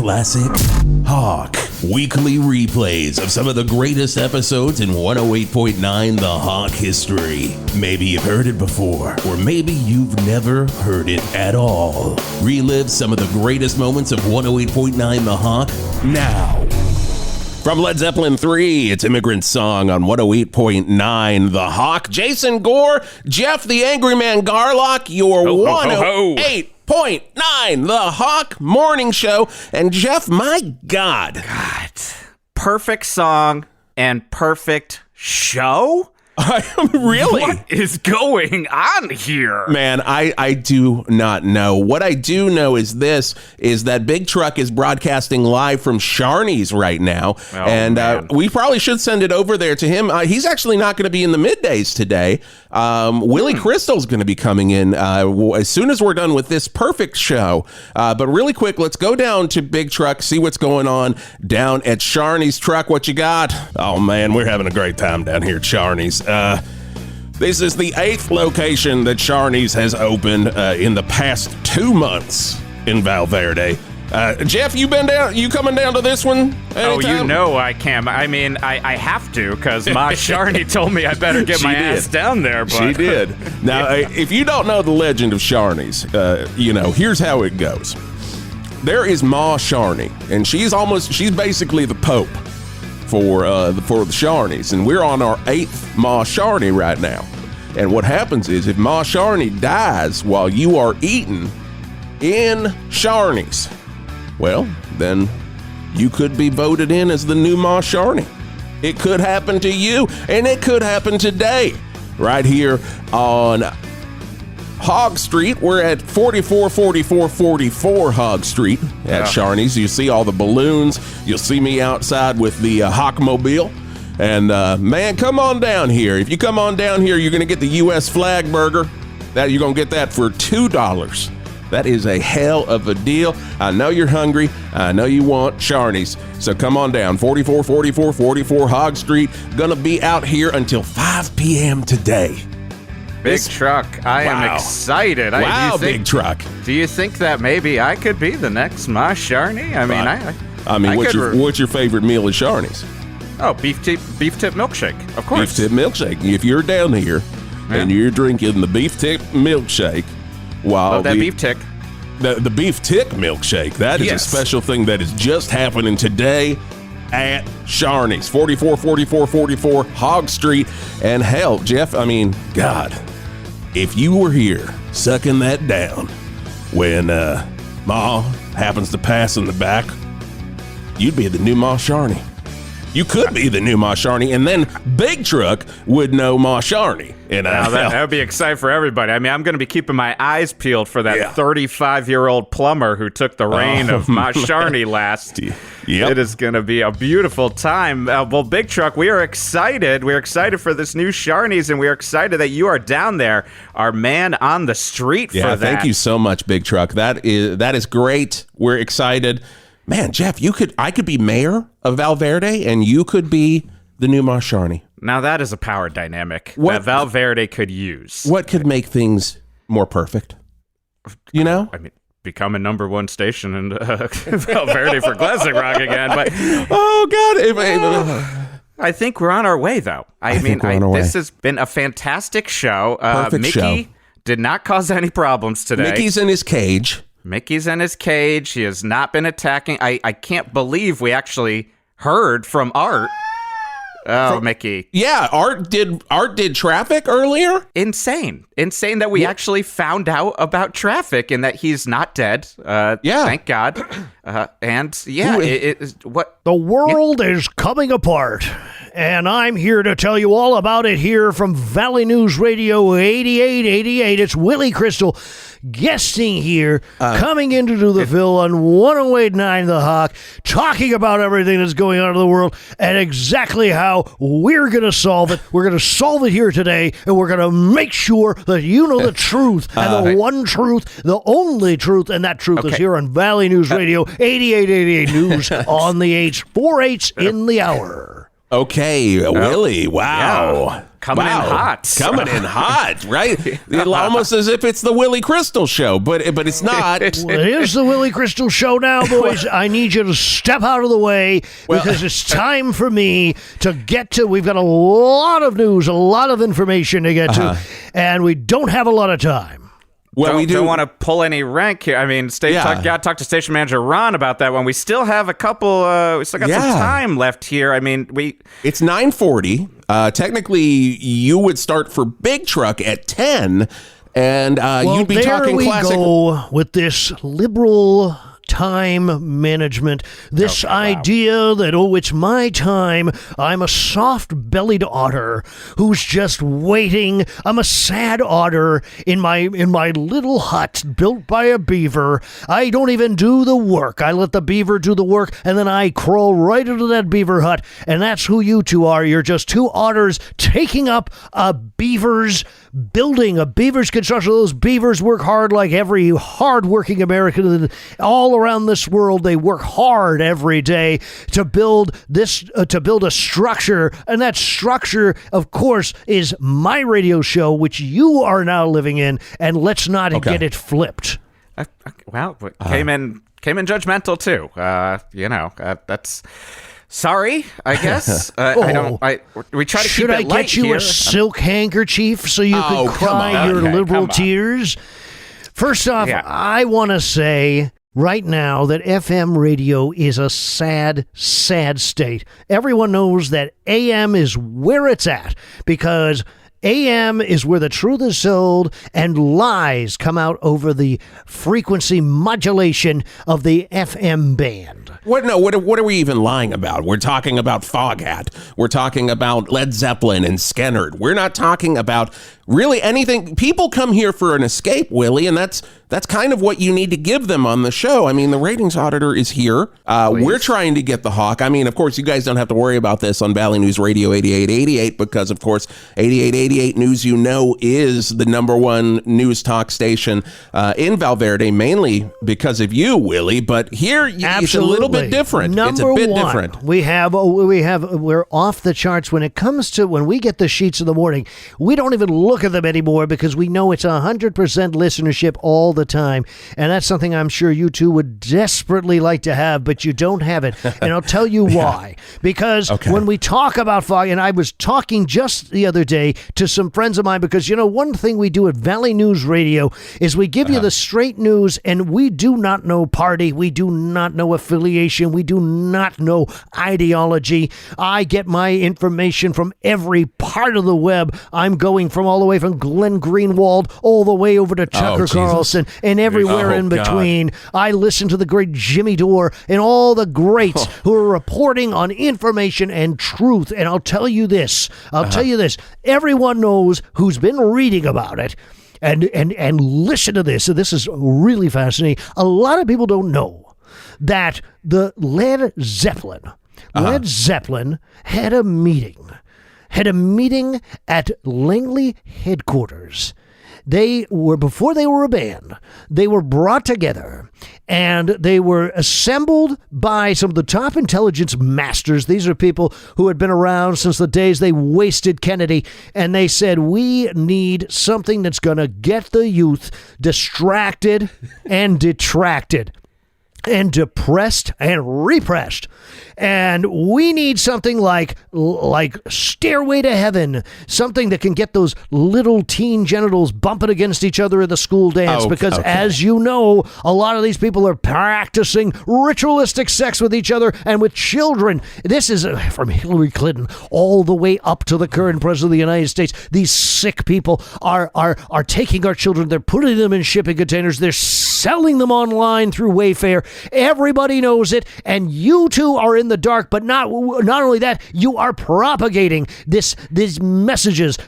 Classic Hawk. Weekly replays of some of the greatest episodes in 108.9 The Hawk history. Maybe you've heard it before, or maybe you've never heard it at all. Relive some of the greatest moments of 108.9 The Hawk now. From Led Zeppelin 3, it's Immigrant Song on 108.9 The Hawk. Jason Gore, Geoff the Angry Man Garlock, your 108.9 The Hawk Morning Show. And Geoff, my God. Perfect song and perfect show? Really? What is going on here? Man, I do not know. What I do know is that Big Truck is broadcasting live from Sharney's right now. We probably should send it over there to him. He's actually not going to be in the middays today. Willy Crystal's going to be coming in as soon as we're done with this perfect show. But really quick, let's go down to Big Truck, see what's going on down at Sharney's. Truck, what you got? Oh, man, we're having a great time down here at Sharney's. This is the 8th location that Sharney's has opened in the past 2 months in Val Verde. Geoff, you coming down to this one anytime? Oh, you know I can. I mean, I have to, because Ma Sharney told me I better get my ass down there. But. She did. Now, if you don't know the legend of Sharney's, here's how it goes. There is Ma Sharney, and she's basically the Pope for the Sharneys, and we're on our 8th Ma Sharney right now. And what happens is, if Ma Sharney dies while you are eating in Sharney's, well, then you could be voted in as the new Ma Sharney. It could happen to you, and it could happen today, right here on Hog Street. We're at 444444 Hog Street at Sharney's. You see all the balloons. You'll see me outside with the Hawkmobile. And man, come on down here. If you come on down here, you're going to get the U.S. flag burger. You're going to get that for $2. That is a hell of a deal. I know you're hungry. I know you want Sharney's. So come on down, 444444 Hog Street. Gonna be out here until 5 p.m. today. Big Truck, I am excited. Big Truck. Do you think that maybe I could be the next Ma Sharney? What's your favorite meal at Sharney's? Oh, beef tip milkshake, of course. Beef tip milkshake. If you're down here and you're drinking the beef tip milkshake, beef tick. The beef tick milkshake, that is a special thing that is just happening today at Sharney's, 444444 Hog Street. And hell, Geoff, God, if you were here sucking that down when Ma happens to pass in the back, you'd be the new Ma Sharney. You could be the new Ma Sharney, and then Big Truck would know Ma Sharney. And that would be exciting for everybody. I'm going to be keeping my eyes peeled for that 35-year-old plumber who took the reign of Ma Sharney last. Yep. It is going to be a beautiful time. Well, Big Truck, we are excited. We're excited for this new Sharney's, and we're excited that you are down there, our man on the street for that. Yeah, thank you so much, Big Truck. That is great. We're excited. Man, Geoff, I could be mayor of Val Verde, and you could be the new Ma Sharney. Now that is a power dynamic that Val Verde could use. What could make things more perfect? Become a number 1 station in Val Verde for classic rock again. But I think we're on our way, though. This has been a fantastic show. Perfect Mickey show. Did not cause any problems today. Mickey's in his cage. He has not been attacking. I can't believe we actually heard from Art. Mickey. Yeah, Art did traffic earlier? Insane that we actually found out about traffic and that he's not dead. Thank God. What? The world is coming apart. And I'm here to tell you all about it here from Valley News Radio 8888. It's Willy Crystal guesting here, coming into the Ville on 108.9 The Hawk, talking about everything that's going on in the world and exactly how we're going to solve it. We're going to solve it here today, and we're going to make sure that you know the truth, and the one truth, the only truth, and that truth is here on Valley News Radio 8888 News on the 8s, 4 8s in the hour. Okay, Willie. Wow. Yeah. Coming in hot. Coming in hot, right? Almost as if it's the Willy Crystal show, but it's not. Well, it is the Willy Crystal show now, boys. I need you to step out of the way because it's time for me to get to. We've got a lot of news, a lot of information to get to, and we don't have a lot of time. Well, we don't want to pull any rank here. I mean, got to talk to station manager Ron about that one. We still have a couple. We still got some time left here. I mean, it's 9:40. Technically, you would start for Big Truck at 10, and you'd be talking classic. There we go with this liberal time management, this idea that, it's my time, I'm a soft-bellied otter who's just waiting. I'm a sad otter in my little hut built by a beaver. I don't even do the work. I let the beaver do the work, and then I crawl right into that beaver hut, and that's who you two are. You're just two otters taking up a beaver's building, a beaver's construction. Those beavers work hard like every hard-working American all around this world. They work hard every day to build this, to build a structure, and that structure, of course, is my radio show, which you are now living in. And let's not get it flipped. Came in judgmental too. That's. Sorry, I guess. We try to keep it light here. Should I get you a silk handkerchief so you can cry your liberal tears? First off, I want to say right now that FM radio is a sad, sad state. Everyone knows that AM is where it's at because AM is where the truth is sold and lies come out over the frequency modulation of the FM band. What are we even lying about? We're talking about Foghat. We're talking about Led Zeppelin and Skennerd. We're not talking about really anything. People come here for an escape, Willie, and that's kind of what you need to give them on the show. I mean, the ratings auditor is here. We're trying to get the hawk. I mean, of course, you guys don't have to worry about this on Valley News Radio 8888 because, of course, 8888 News is the number one news talk station in Val Verde, mainly because of you, Willie. But here, it's a little bit different. It's a bit different. We're off the charts when it comes to when we get the sheets in the morning. We don't even look at them anymore because we know it's 100% listenership all the time, and that's something I'm sure you two would desperately like to have, but you don't have it, and I'll tell you why. Because when we talk about fog, and I was talking just the other day to some friends of mine, because one thing we do at Valley News Radio is we give you the straight news, and we do not know party, we do not know affiliation, we do not know ideology. I get my information from every part of the web. I'm going from all the way from Glenn Greenwald all the way over to Tucker Carlson and everywhere in between. I listen to the great Jimmy Dore and all the greats who are reporting on information and truth. And I'll tell you this. Everyone knows who's been reading about it. And listen to this. So this is really fascinating. A lot of people don't know that the Led Zeppelin had a meeting at Langley headquarters. Before they were a band, they were brought together and they were assembled by some of the top intelligence masters. These are people who had been around since the days they wasted Kennedy. And they said, we need something that's going to get the youth distracted and detracted and depressed and repressed. And we need something like Stairway to Heaven, something that can get those little teen genitals bumping against each other at the school dance. As you know, a lot of these people are practicing ritualistic sex with each other and with children. This is from Hillary Clinton all the way up to the current president of the United States. These sick people are taking our children. They're putting them in shipping containers. They're selling them online through Wayfair. Everybody knows it, and you two are in the dark. But not only that, you are propagating these messages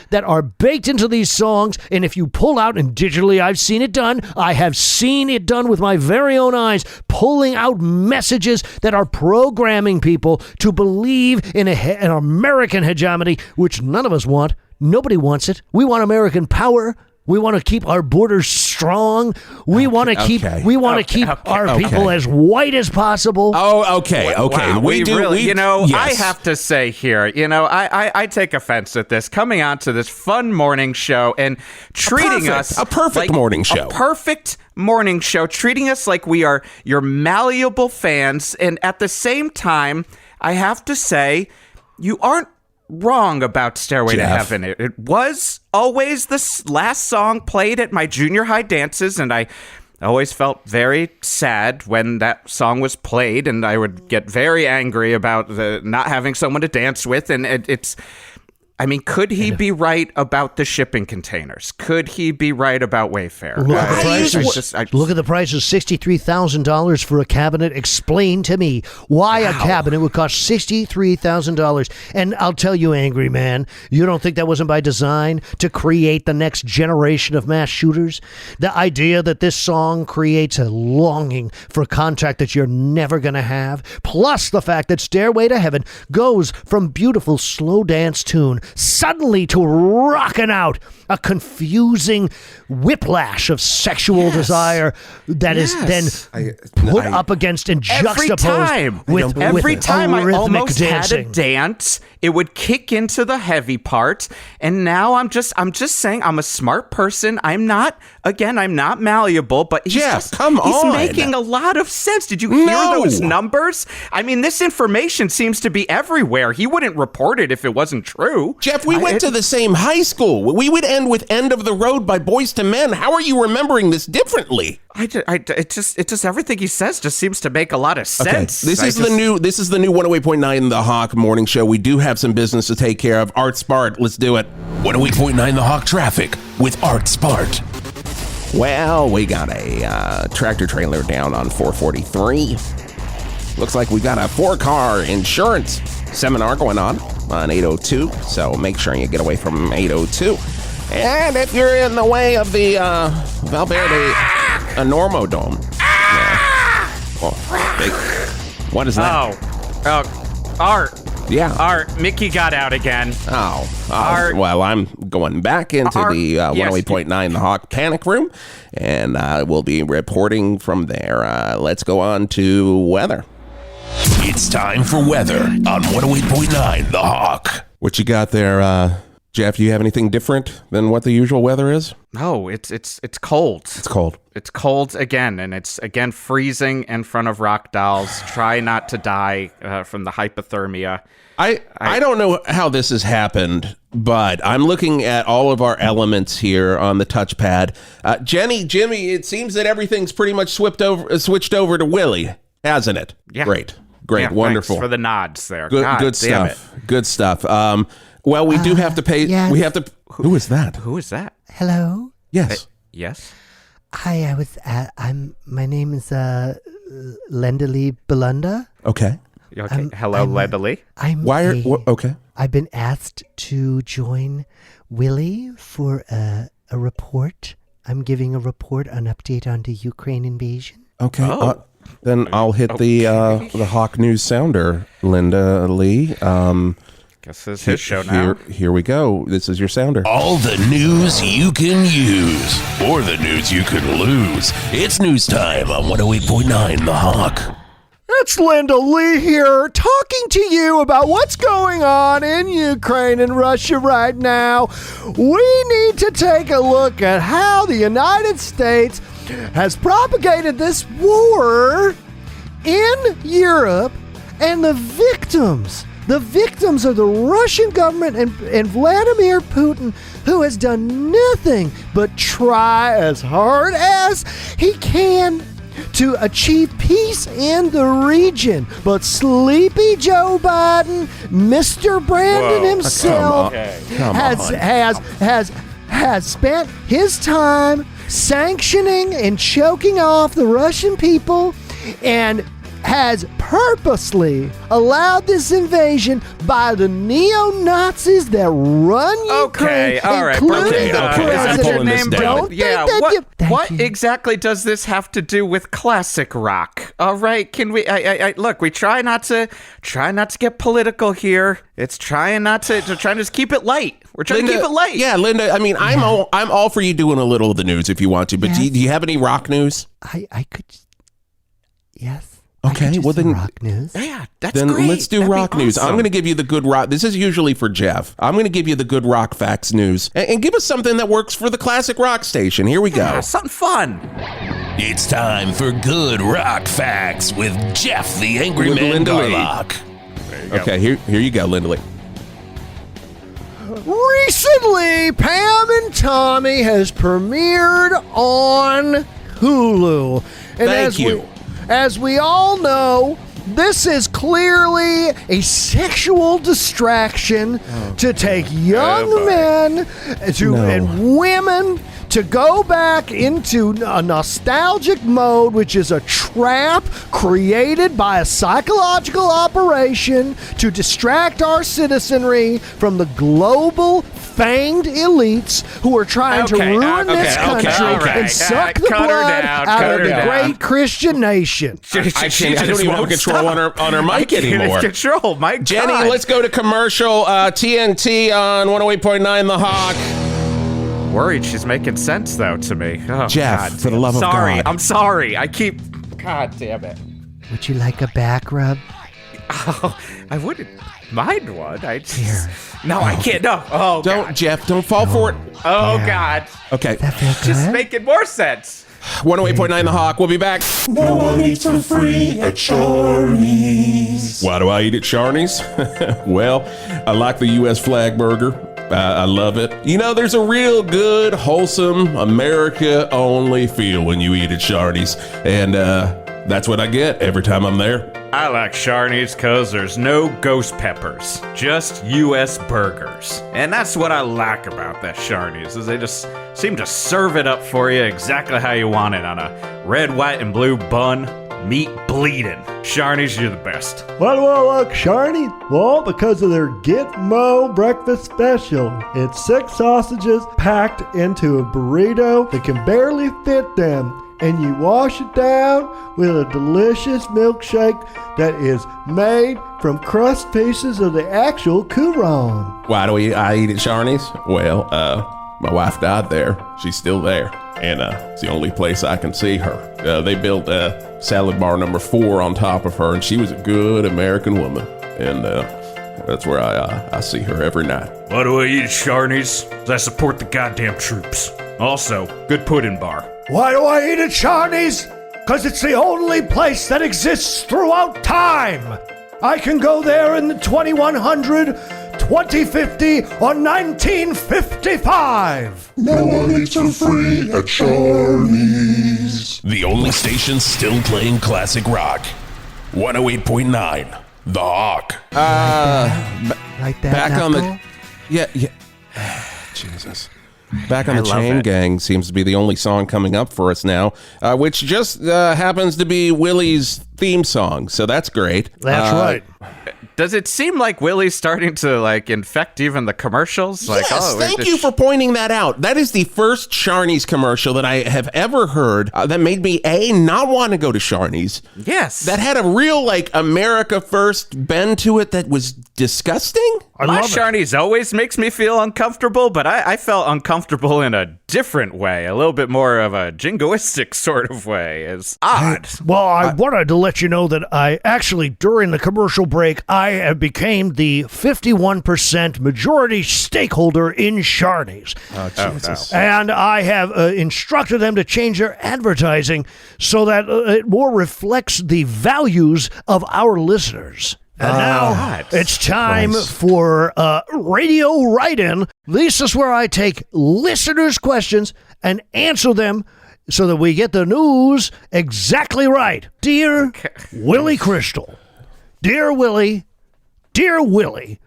that are baked into these songs. And if you pull out, and digitally I've seen it done, I have seen it done with my very own eyes, pulling out messages that are programming people to believe in an American hegemony, which none of us want. Nobody wants it. We want American power. We want to keep our borders strong. We want to keep our people as white as possible. Oh, okay. Wow, we really, yes. I have to say here, I take offense at this, coming on to this fun morning show and treating us a perfect morning show. A perfect morning show, treating us like we are your malleable fans. And at the same time, I have to say, you aren't wrong about Stairway to Heaven. It was always the last song played at my junior high dances, and I always felt very sad when that song was played, and I would get very angry about not having someone to dance with, and could he be right about the shipping containers? Could he be right about Wayfair? Look at the prices. Look at the prices. $63,000 for a cabinet. Explain to me why a cabinet would cost $63,000. And I'll tell you, angry man, you don't think that wasn't by design to create the next generation of mass shooters? The idea that this song creates a longing for contact that you're never going to have, plus the fact that Stairway to Heaven goes from beautiful slow dance tune suddenly to rocking out a confusing whiplash of sexual desire that is then put up against and juxtaposed with every time I almost dancing. Had a dance, it would kick into the heavy part, and now I'm just saying I'm a smart person. I'm not malleable, but he's making a lot of sense. Did you hear those numbers? I mean, this information seems to be everywhere. He wouldn't report it if it wasn't true. Jeff, we went to the same high school. We would end with End of the Road by Boyz II Men. How are you remembering this differently? It just everything he says just seems to make a lot of sense. Okay. This is the new 108.9 The Hawk morning show. We do have some business to take care of. Art Spart, let's do it. 108.9 The Hawk traffic with Art Spart. Well, we got a tractor trailer down on 443. Looks like we got a 4-car insurance seminar going on 802, so make sure you get away from 802. And if you're in the way of the Val Verde Enormodome, what is that? Art. Yeah. Art. Mickey got out again. Art. Well, I'm going back into the 108.9 The Hawk panic room, and we'll be reporting from there. Let's go on to weather. It's time for weather on 108.9 The Hawk. What you got there, Jeff? Do you have anything different than what the usual weather is? No, it's cold. It's cold. It's cold again, and it's again freezing in front of rock dolls. Try not to die from the hypothermia. I don't know how this has happened, but I'm looking at all of our elements here on the touchpad. Jimmy, it seems that everything's pretty much switched over to Willy, hasn't it? Yeah. Great, yeah, wonderful. Thanks for the nods there. Good stuff. Good stuff. Well, we do have to pay. Yes. We have to. Who is that? Who is that? Hello? Yes. Yes. Hi, my name is Lendely Belunda. Okay. Okay. Hello, Lendely. Okay. I've been asked to join Willy for a report. I'm giving a report, an update on the Ukraine invasion. Okay. Then I'll hit the Hawk News sounder, Linda Lee. Guess this is his show now. Here we go. This is your sounder. All the news you can use, or the news you can lose. It's news time on 108.9 The Hawk. It's Linda Lee here, talking to you about what's going on in Ukraine and Russia right now. We need to take a look at how the United States has propagated this war in Europe, and the victims are the Russian government and Vladimir Putin, who has done nothing but try as hard as he can to achieve peace in the region. But sleepy Joe Biden, Mr. Brandon himself, has spent his time sanctioning and choking off the Russian people and has purposely allowed this invasion by the neo-Nazis that run Ukraine, all right, including the okay. president. I'm pulling this down. Don't Yeah, think that what exactly does this have to do with classic rock? All right, can we? Look, we try not to get political here. It's trying not to try to just keep it light. We're trying to keep it light. Yeah, Linda. I mean, I'm all for you doing a little of the news if you want to. But do you have any rock news? I could. Yes. Okay, well then, rock news. Yeah, that's then great. let's do That'd rock be news. awesome. I'm going to give you the good rock. This is usually for Geoff. I'm going to give you the good rock facts news and give us something that works for the classic rock station. Here we go. Yeah, something fun. It's time for Good Rock Facts with Geoff the Angry With Man Linda Lee. Garlock. Okay, here you go, Linda Lee. Recently, Pam and Tommy has premiered on Hulu. And Thank you. As we all know, this is clearly a sexual distraction to take young men and women to go back into a nostalgic mode, which is a trap created by a psychological operation to distract our citizenry from the global fanged elites who are trying to ruin this country and suck the blood out of the great Christian nation. I don't even have control on her mic anymore. Control, Mike. Jenny, let's go to commercial. TNT on 108.9 The Hawk. Worried she's making sense, though, to me. Oh, Geoff, God, for the love of God. I'm sorry. I keep... God damn it. Would you like a back rub? Oh, I wouldn't mind one. I just... No, I can't. No. Oh, Don't, God. Jeff, don't fall for it. Oh, God. Okay. That feel good? Just making more sense. 108.9 The Hawk. We'll be back. No one eats for free at Sharney's. Why do I eat at Sharney's? Well, I like the U.S. flag burger. I love it. You know, there's a real good, wholesome, America-only feel when you eat at Sharney's. And that's what I get every time I'm there. I like Sharney's because there's no ghost peppers, just U.S. burgers. And that's what I like about that Sharney's, is they just seem to serve it up for you exactly how you want it on a red, white, and blue bun, meat bleeding. Sharney's, you're the best. Why do I like Sharney? Well, because of their Get Mo breakfast special. It's 6 sausages packed into a burrito that can barely fit them. And you wash it down with a delicious milkshake that is made from crust pieces of the actual Couron. Why do I eat at Sharney's? Well, my wife died there. She's still there. And it's the only place I can see her. They built salad bar number 4 on top of her, and she was a good American woman. And that's where I see her every night. Why do I eat at Sharney's? 'Cause I support the goddamn troops. Also, good pudding bar. Why do I eat at Sharney's? Because it's the only place that exists throughout time. I can go there in the 2100, 2050, or 1955. No one eats for free at Sharney's. The only station still playing classic rock. 108.9 The Hawk. Like that, Back on the... knuckle? Yeah. Jesus. Back on the Chain Gang seems to be the only song coming up for us now, which just happens to be Willy's theme song, so that's great. That's right. Does it seem like Willy's starting to infect even the commercials? Yes, thank you for pointing that out. That is the first Sharney's commercial that I have ever heard that made me not want to go to Sharney's. Yes. That had a real America First bend to it that was disgusting. My Sharney's always makes me feel uncomfortable, but I felt uncomfortable in a different way, a little bit more of a jingoistic sort of way. It's odd. Well, I wanted to let you know that I actually, during the commercial break, I became the 51% majority stakeholder in Sharney's. Oh, Jesus. And I have instructed them to change their advertising so that it more reflects the values of our listeners. And now it's time for radio write-in. This is where I take listeners' questions and answer them so that we get the news exactly right. Dear Willy Crystal, Dear Willy,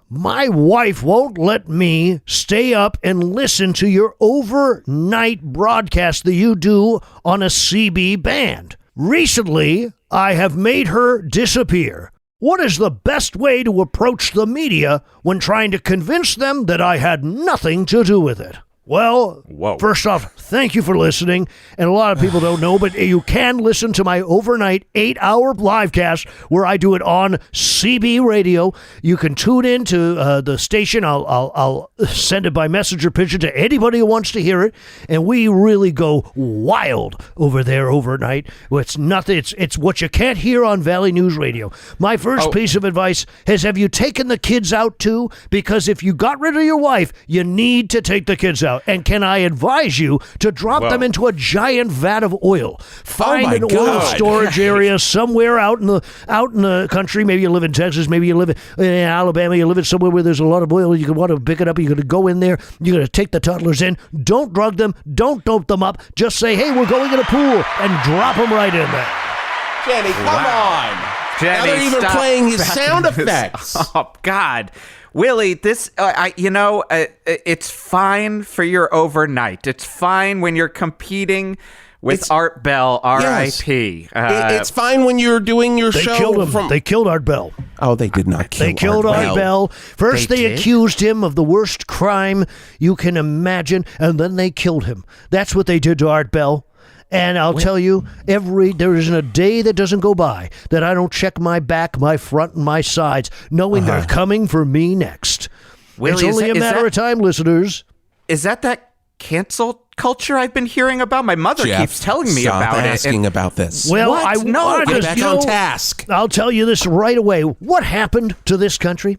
my wife won't let me stay up and listen to your overnight broadcast that you do on a CB band. Recently, I have made her disappear. What is the best way to approach the media when trying to convince them that I had nothing to do with it? Well, First off, thank you for listening. And a lot of people don't know, but you can listen to my overnight 8-hour live cast where I do it on CB radio. You can tune in to the station. I'll send it by messenger pigeon to anybody who wants to hear it. And we really go wild over there overnight. It's nothing. It's what you can't hear on Valley News Radio. My first piece of advice is, have you taken the kids out too? Because if you got rid of your wife, you need to take the kids out. And can I advise you to drop them into a giant vat of oil? Find an oil storage area somewhere out in the country. Maybe you live in Texas. Maybe you live in Alabama. You live in somewhere where there's a lot of oil. You could want to pick it up. You're going to go in there. You're going to take the toddlers in. Don't drug them. Don't dope them up. Just say, hey, we're going in a pool, and drop them right in there. Jenny, come on. Jenny, now they're even playing his sound effects. Oh, God. Willie, this, it's fine for your overnight. It's fine when you're competing with Art Bell, R.I.P. It's fine when you're doing your show. Killed him. They killed Art Bell. Oh, they did not kill They killed Art Bell. First, they accused him of the worst crime you can imagine, and then they killed him. That's what they did to Art Bell. And I'll tell you, there isn't a day that doesn't go by that I don't check my back, my front, and my sides, knowing they're coming for me next. Willie, it's only a matter of time, listeners. Is that cancel culture I've been hearing about? My mother keeps telling me about it. Asking about this. Well, get back on task. I'll tell you this right away. What happened to this country?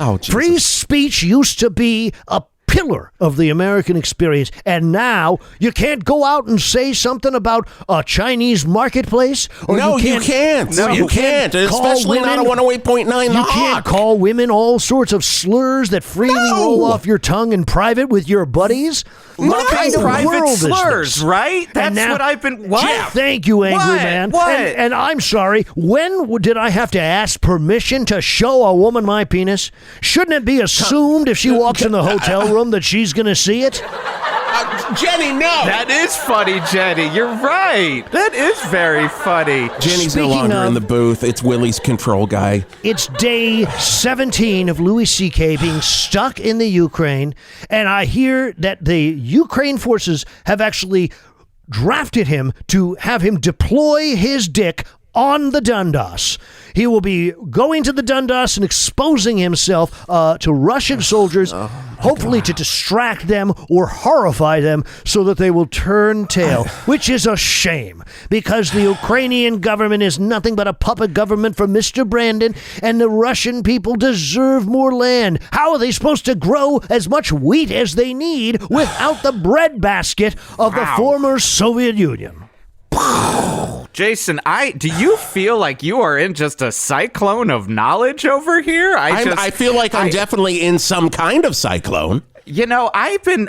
Oh, Jesus. Free speech used to be a pillar of the American experience, and now you can't go out and say something about a Chinese marketplace. Or you can't. No, you can't. Especially not a 108.9 The You can't call women all sorts of slurs that freely roll off your tongue in private with your buddies. What kind of world slurs, is this? right? That's what I've been... What? Jeff, thank you, angry man. What? And I'm sorry, when did I have to ask permission to show a woman my penis? Shouldn't it be assumed if she walks in the hotel room that she's going to see it? Jenny, no! That is funny, Jenny. You're right. That is very funny. Jenny's no longer in the booth. It's Willie's control guy. It's day 17 of Louis C.K. being stuck in the Ukraine, and I hear that the Ukraine forces have actually drafted him to have him deploy his dick on the Donbass. He will be going to the Donbass and exposing himself to Russian soldiers, hopefully to distract them or horrify them so that they will turn tail, which is a shame because the Ukrainian government is nothing but a puppet government for Mr. Brandon, and the Russian people deserve more land. How are they supposed to grow as much wheat as they need without the breadbasket of the former Soviet Union? Jason, do you feel like you are in just a cyclone of knowledge over here? I feel like I'm definitely in some kind of cyclone. You know, I've been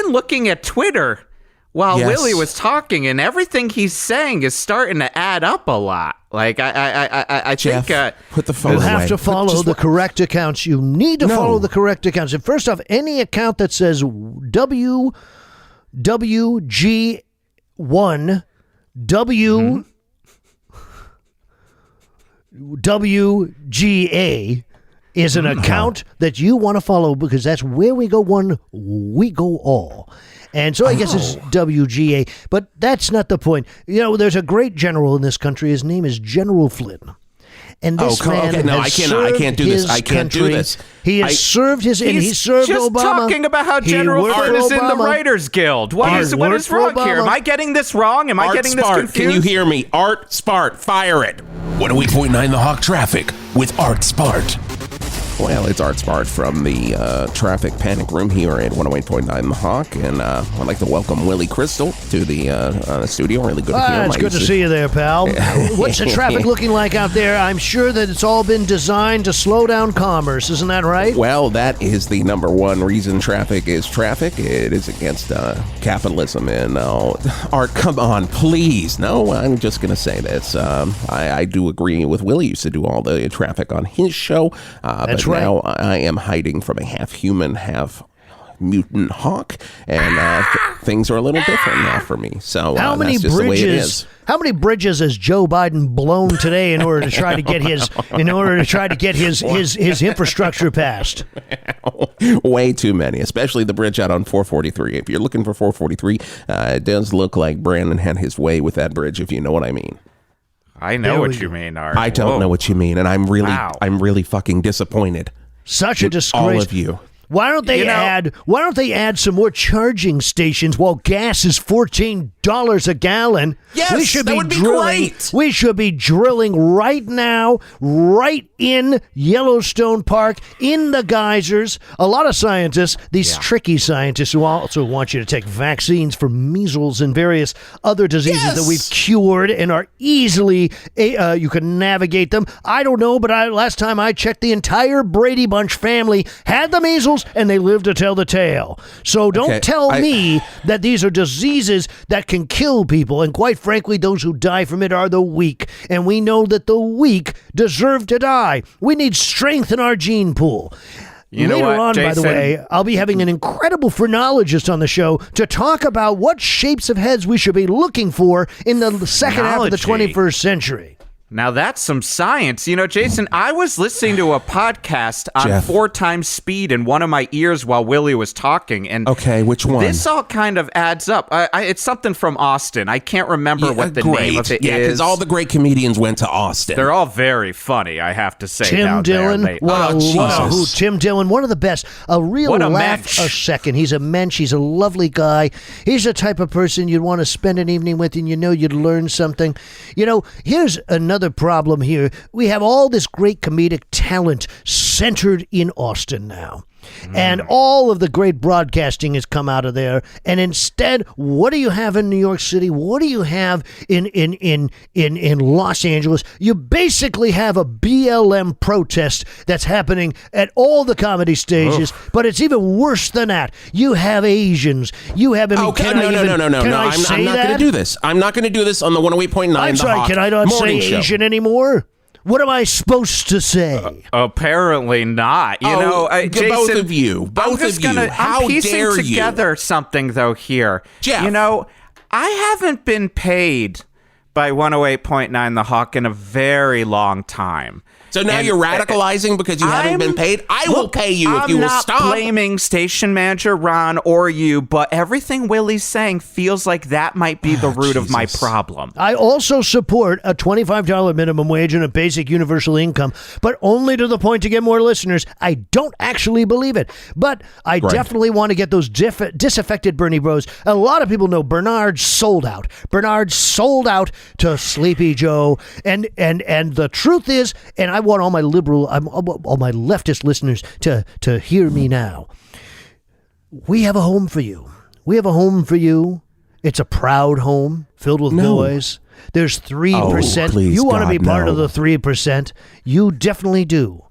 looking at Twitter while Willie was talking, and everything he's saying is starting to add up a lot. Like I Jeff, think put the phone you away. have to follow the correct accounts. You need to follow the correct accounts. And first off, any account that says WG1 WGA is an account that you want to follow because that's where we go one, we go all. And so I guess it's WGA, but that's not the point. You know, there's a great general in this country. His name is General Flynn. And this man I can't do this. I can't do this. He has served his, and he served just Obama. Talking about how General Flynn is in the Writers Guild. What is wrong here? Am I getting this wrong? Am I getting this confused? Can you hear me? Art Spart, fire it. 108.9 The Hawk Traffic with Art Spart. Well, it's Art Spart from the traffic panic room here at 108.9 The Hawk, and I'd like to welcome Willy Crystal to the studio. Really good to hear him. It's good to see you there, pal. What's the traffic looking like out there? I'm sure that it's all been designed to slow down commerce. Isn't that right? Well, that is the number one reason traffic is traffic. It is against capitalism. And Art, come on, please. No, I'm just going to say this. I do agree with Willy. He used to do all the traffic on his show. That's right. Now I am hiding from a half human, half mutant hawk, and things are a little different now for me. So that's just the way it is. How many bridges has Joe Biden blown today in order to try to get his infrastructure passed? Way too many, especially the bridge out on 443. If you're looking for 443, it does look like Brandon had his way with that bridge, if you know what I mean. I know what you mean, Art. I don't know what you mean, and I'm really fucking disappointed. Such a disgrace. All of you. Why don't they add some more charging stations while gas is $14 a gallon? Yes, that would be great. We should be drilling right now, right in Yellowstone Park, in the geysers. A lot of scientists, these tricky scientists who also want you to take vaccines for measles and various other diseases that we've cured and are easily, you can navigate them. I don't know, but last time I checked, the entire Brady Bunch family had the measles and they lived to tell the tale. So don't tell me that these are diseases that can kill people. And quite frankly, those who die from it are the weak. And we know that the weak deserve to die. We need strength in our gene pool. Later on, Jason, by the way, I'll be having an incredible phrenologist on the show to talk about what shapes of heads we should be looking for in the second half of the 21st century. Now that's some science. You know, Jason, I was listening to a podcast on Geoff. 4 times speed in one of my ears while Willie was talking. And which one? This all kind of adds up. It's something from Austin. I can't remember what the name of it is. Yeah, because all the great comedians went to Austin. They're all very funny, I have to say. Tim Dillon. Tim Dillon, one of the best. A real laugh a second. He's a mensch. He's a lovely guy. He's the type of person you'd want to spend an evening with, and you know you'd learn something. You know, here's another problem here. We have all this great comedic talent centered in Austin now. And all of the great broadcasting has come out of there. And instead, what do you have in New York City? What do you have in Los Angeles? You basically have a BLM protest that's happening at all the comedy stages. But it's even worse than that. You have Asians. You have. No. I'm not going to do this. I'm not going to do this on the 108.9. I'm sorry. Can I not say Asian anymore? What am I supposed to say? Apparently not. You know, Jason, both of you. I'm piecing together something, though, here. Geoff. You know, I haven't been paid by 108.9 The Hawk in a very long time. So now you're radicalizing because you haven't been paid? I will pay you if you will stop. I'm not blaming station manager Ron or you, but everything Willie's saying feels like that might be the root of my problem. I also support a $25 minimum wage and a basic universal income, but only to the point to get more listeners. I don't actually believe it, but I definitely want to get those disaffected Bernie bros. A lot of people know Bernard sold out. Bernard sold out to Sleepy Joe, and the truth is, and I want all my all my leftist listeners to hear me now. We have a home for you. We have a home for you. It's a proud home filled with boys. There's 3%. You want to be part of the 3%. You definitely do.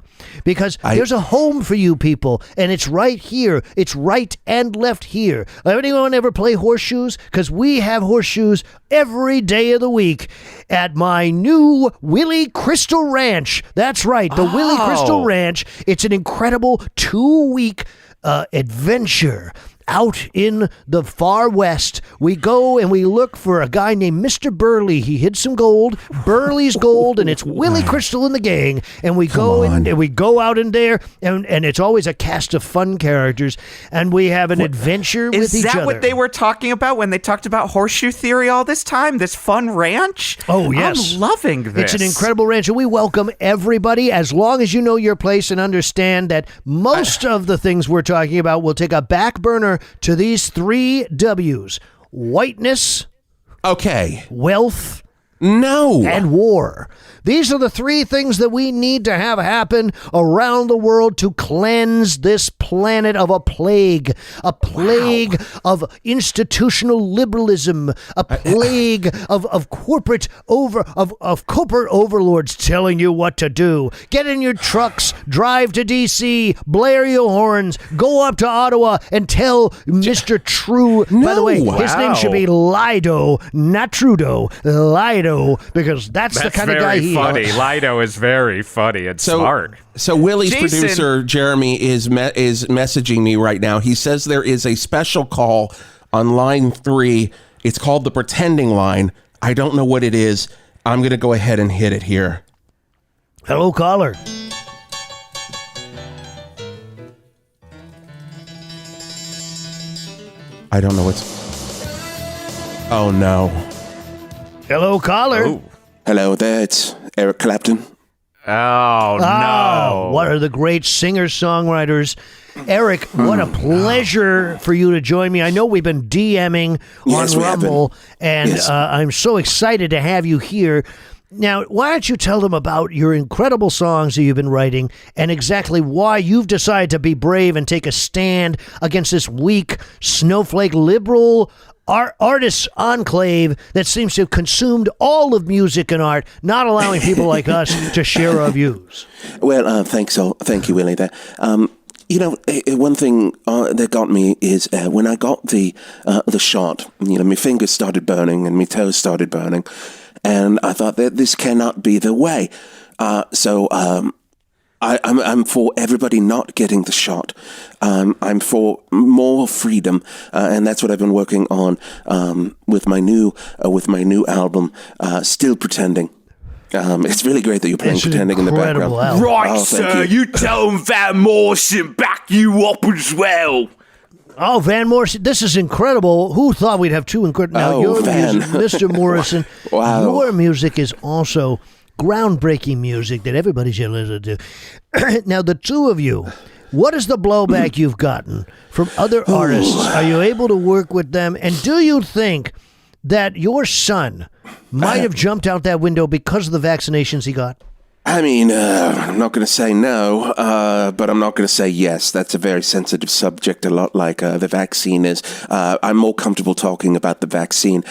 Because there's a home for you people, and it's right here. It's right and left here. Anyone ever play horseshoes? Because we have horseshoes every day of the week at my new Willy Crystal Ranch. That's right, the Willy Crystal Ranch. It's an incredible 2-week adventure. Out in the far west, we go and we look for a guy named Mr. Burley. He hid some gold, Burley's gold, and it's Willy Crystal and the gang. And we go out in there, and it's always a cast of fun characters, and we have an adventure with each other. Is that what they were talking about when they talked about horseshoe theory all this time? This fun ranch? Oh, yes. I'm loving this. It's an incredible ranch, and we welcome everybody as long as you know your place and understand that most of the things we're talking about will take a back burner to these 3 W's: whiteness, wealth, and war. These are the 3 things that we need to have happen around the world to cleanse this planet of a plague of institutional liberalism, a plague of corporate overlords telling you what to do. Get in your trucks, drive to D.C., blare your horns, go up to Ottawa, and tell Mr. True. By the way, his name should be Lido, not Trudeau. Lido. Lido, because that's the kind of guy he is. That's very funny. Lido is very funny and smart. So Willy's Jason, producer, Jeremy, is messaging me right now. He says there is a special call on line 3. It's called the pretending line. I don't know what it is. I'm going to go ahead and hit it here. Hello, caller. I don't know what's... Oh, no. Hello, caller. Oh. Hello there, it's Eric Clapton. Oh, no. What are the great singer-songwriters? Eric, what a pleasure for you to join me. I know we've been DMing on Rumble, and I'm so excited to have you here. Now, why don't you tell them about your incredible songs that you've been writing and exactly why you've decided to be brave and take a stand against this weak, snowflake, liberal artists enclave that seems to have consumed all of music and art, not allowing people like us to share our views. Well, thank you, Willie. There, one thing that got me is when I got the shot. My fingers started burning and my toes started burning, and I thought that this cannot be the way. So I'm for everybody not getting the shot. I'm for more freedom, and that's what I've been working on with my new album, Still Pretending. It's really great that you're playing Pretending in the background. Album. Right, sir. You tell Van Morrison back you up as well. Oh, Van Morrison, this is incredible. Who thought we'd have two incredible... Now, your Van. music, Mr. Morrison, Wow. Your music is also groundbreaking music that everybody should listen to. Now, the two of you, what is the blowback you've gotten from other artists? Are you able to work with them? And do you think that your son might have jumped out that window because of the vaccinations he got? I mean, I'm not going to say no, but I'm not going to say yes. That's a very sensitive subject, a lot like the vaccine is. I'm more comfortable talking about the vaccine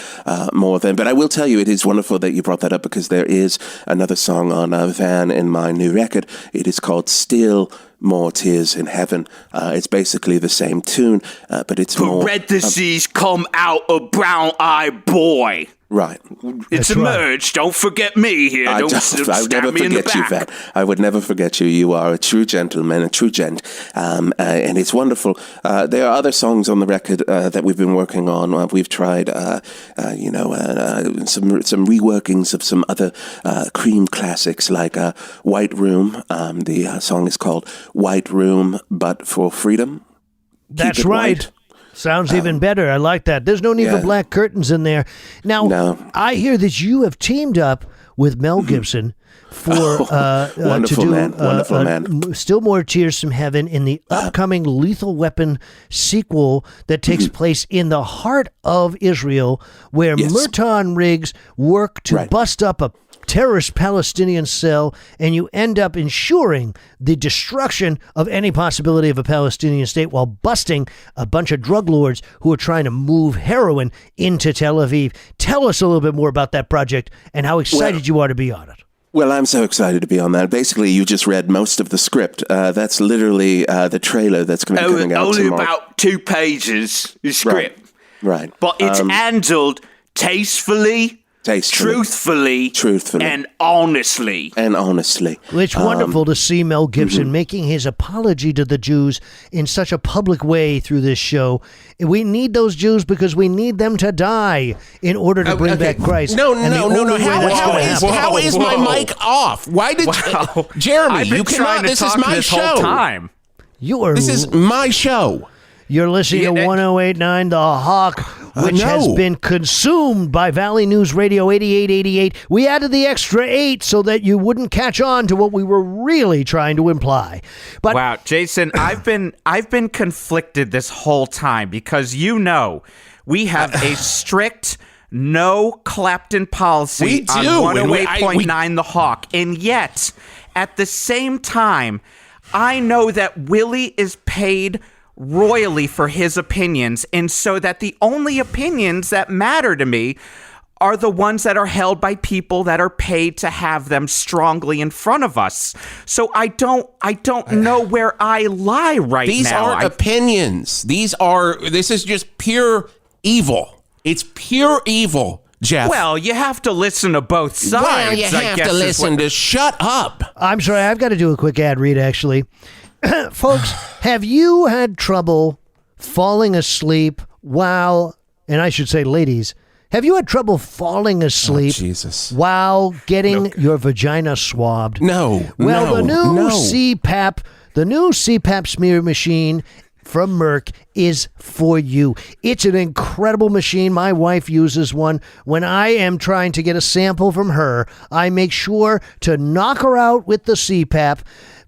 more than... But I will tell you, it is wonderful that you brought that up because there is another song on Van in my new record. It is called Still More Tears in Heaven. It's basically the same tune, but it's more... Parentheses come out a brown-eyed boy. Right. It's emerged. Don't forget me here. I Don't never stab me in the forget you, back. Van. I would never forget you. You are a true gentleman, a true gent, and it's wonderful. There are other songs on the record that we've been working on. We've tried, some reworkings of some other Cream classics like White Room. The song is called White Room, but for freedom. That's right. White. Sounds even better. I like that. There's no need for black curtains in there. Now, I hear that you have teamed up with Mel Gibson for to do wonderful man. Still More Tears from Heaven in the upcoming Lethal Weapon sequel that takes place in the heart of Israel, where Merton Riggs work to bust up a terrorist Palestinian cell, and you end up ensuring the destruction of any possibility of a Palestinian state while busting a bunch of drug lords who are trying to move heroin into Tel Aviv. Tell us a little bit more about that project and how excited you are to be on it. Well, I'm so excited to be on that. Basically, you just read most of the script. That's literally the trailer that's going to be coming out only tomorrow. about 2 pages, the script. Right. But it's handled tastefully, truthfully, and honestly. It's wonderful to see Mel Gibson making his apology to the Jews in such a public way through this show. We need those Jews because we need them to die in order to bring back Christ. No. How is my mic off? Why did Jeremy? You cannot. This is my show. Whole time. This is my show. You're listening to 108.9 The Hawk, which has been consumed by Valley News Radio 8888. We added the extra 8 so that you wouldn't catch on to what we were really trying to imply. But wow, Jason, I've been conflicted this whole time because we have a strict no Clapton policy on 108.9 The Hawk, and yet at the same time, I know that Willie is paid royally for his opinions, and so that the only opinions that matter to me are the ones that are held by people that are paid to have them strongly in front of us. So I don't know where I lie right now. These aren't opinions. This is just pure evil. It's pure evil Jeff. Well, you have to listen to both sides. Well, you have to listen to shut up. I'm sorry, I've got to do a quick ad read, actually. Folks, have you had trouble falling asleep while, and I should say ladies, have you had trouble falling asleep while getting your vagina swabbed? No. Well, the new CPAP smear machine from Merck is for you. It's an incredible machine. My wife uses one. When I am trying to get a sample from her, I make sure to knock her out with the CPAP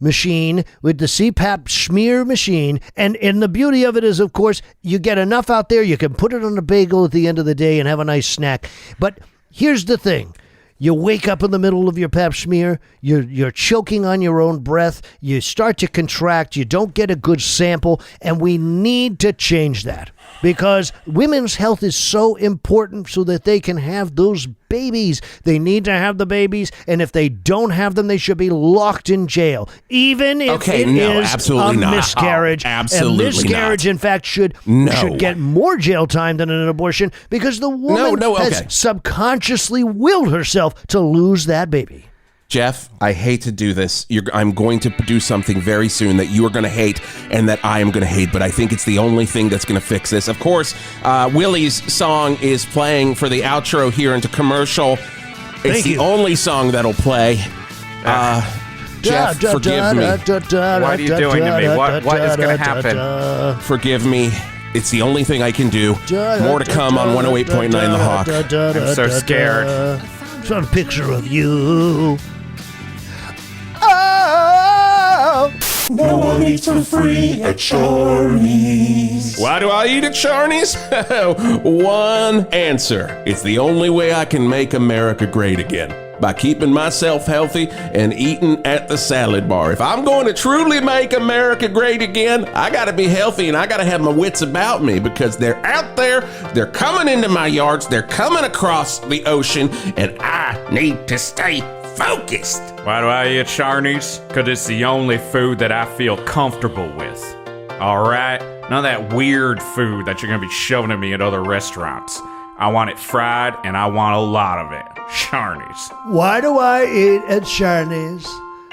machine, with the CPAP smear machine. And the beauty of it is, of course, you get enough out there, you can put it on a bagel at the end of the day and have a nice snack. But here's the thing. You wake up in the middle of your pap smear, you're choking on your own breath, you start to contract, you don't get a good sample, and we need to change that because women's health is so important so that they can have those babies. They need to have the babies, and if they don't have them, they should be locked in jail, even if it is a miscarriage. Absolutely a miscarriage, in fact, should get more jail time than an abortion because the woman has subconsciously willed herself to lose that baby. Jeff, I hate to do this. I'm going to do something very soon that you are going to hate and that I am going to hate, but I think it's the only thing that's going to fix this. Of course, Willy's song is playing for the outro here into commercial. It's the only song that'll play. Jeff, forgive me. What are you doing to me? What is going to happen? Forgive me. It's the only thing I can do. More to come on 108.9 The Hawk. I'm so scared. It's not a picture of you. Now I eat for free at Sharney's. Why do I eat at Sharney's? One answer. It's the only way I can make America great again. By keeping myself healthy and eating at the salad bar. If I'm going to truly make America great again, I got to be healthy and I got to have my wits about me because they're out there, they're coming into my yards, they're coming across the ocean, and I need to stay focused. Why do I eat Sharney's? Because it's the only food that I feel comfortable with. All right? None of that weird food that you're going to be shoving at me at other restaurants. I want it fried, and I want a lot of it. Sharney's. Why do I eat at Sharney's?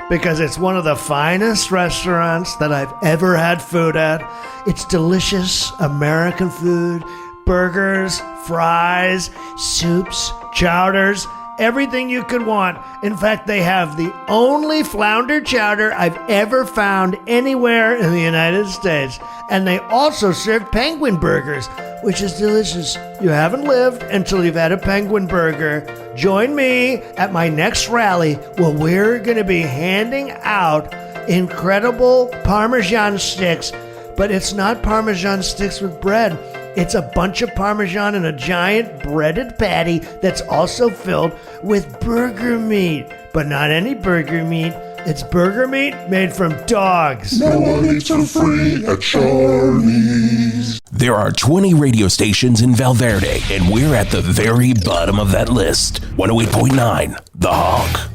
Because it's one of the finest restaurants that I've ever had food at. It's delicious American food, burgers, fries, soups, chowders, everything you could want. In fact, they have the only flounder chowder I've ever found anywhere in the United States. And they also serve penguin burgers, which is delicious. You haven't lived until you've had a penguin burger. Join me at my next rally where we're going to be handing out incredible Parmesan sticks. But it's not Parmesan sticks with bread. It's a bunch of Parmesan in a giant breaded patty that's also filled with burger meat. But not any burger meat. It's burger meat made from dogs. Now I eat for free at Sharney's. There are 20 radio stations in Val Verde, and we're at the very bottom of that list. 108.9, The Hawk.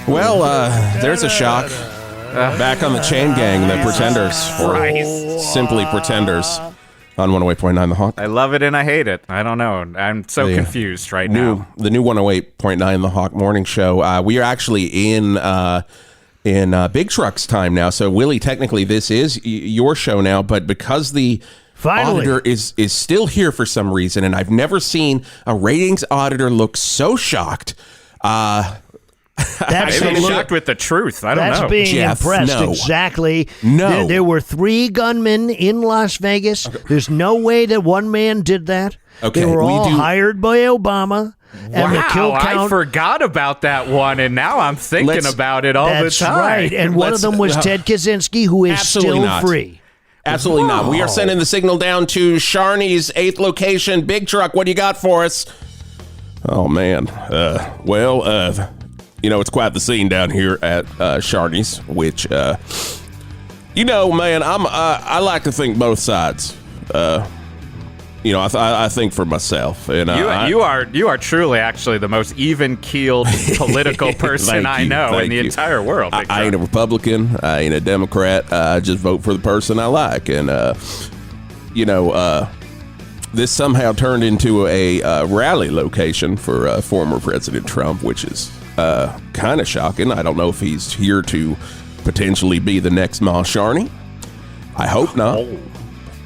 Well, there's a shock. Back on the chain gang, the Pretenders. Or simply Pretenders. On 108.9 The Hawk. I love it and I hate it. I don't know. I'm so confused right now. The new 108.9 The Hawk morning show. We are actually in Big Truck's time now. So, Willy, technically this is your show now, but because the auditor is still here for some reason, and I've never seen a ratings auditor look so shocked. That's being shocked with the truth. I don't know. That's being Jeff, impressed. no. Exactly. No. There were 3 gunmen in Las Vegas. Okay. There's no way that one man did that. Okay, they were all hired by Obama. And the kill count, I forgot about that one, and now I'm thinking about it all the time. That's right. And one of them was Ted Kaczynski, who is still free. Absolutely not. We are sending the signal down to Sharney's 8th location. Big Truck, what do you got for us? Oh, man. It's quite the scene down here at Sharney's, which, man, I like to think both sides. I think for myself. And you are truly actually the most even-keeled political person I know in the entire world. I ain't a Republican. I ain't a Democrat. I just vote for the person I like. And, this somehow turned into a rally location for former President Trump, which is kind of shocking. I don't know if he's here to potentially be the next Ma Sharney. I hope not.